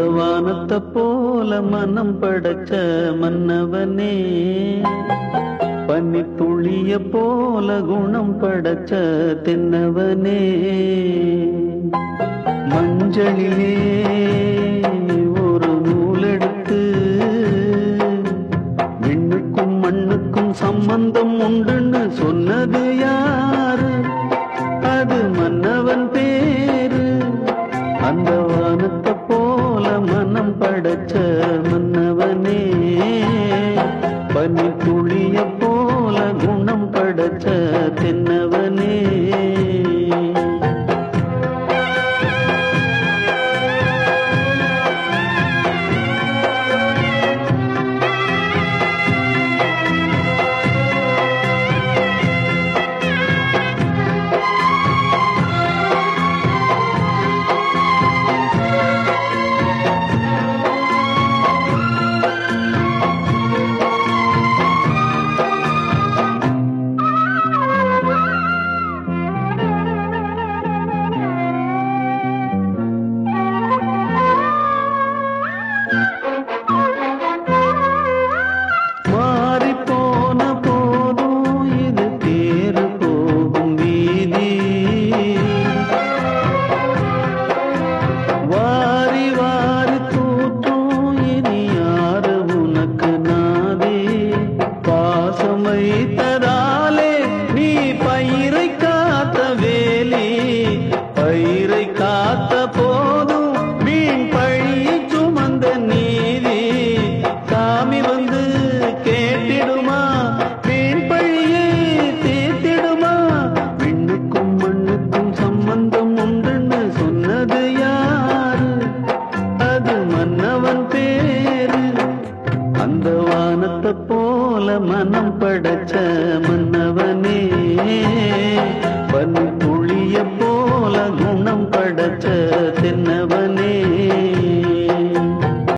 வானத்தை போல மனம் படைச்ச மன்னவனே, பன்னி துளிய போல குணம் படைச்ச தென்னவனே, மஞ்சளிலே ஒரு நூலெடுத்து விண்ணுக்கும் மண்ணுக்கும் சம்பந்தம் உண்டுன்னு சொன்னது யாரு? அது மன்னவன் பேரு. அந்த வானத்தை போல மனம் படைச்ச மன்னவனே, பனி துளிய போல குணம் படைச்ச தென்னவனே. வைத்ததாலே நீ பயிரை காத்த வேலி, பயிரை காத்த போதும் வீண் பழியை சுமந்த நீதி, சாமி வந்து கேட்டிடுமா வீண் பழியை தீர்த்திடுமா? விண்ணுக்கும் மண்ணுக்கும் சம்பந்தம் உண்டுன்னு சொன்னது யாரு? அது மன்னவன் பேரு. அந்த வானத்தை போல மனம் படைச்ச மன்னவனே, பனி துளிய போல குணம் படைச்ச தென்னவனே.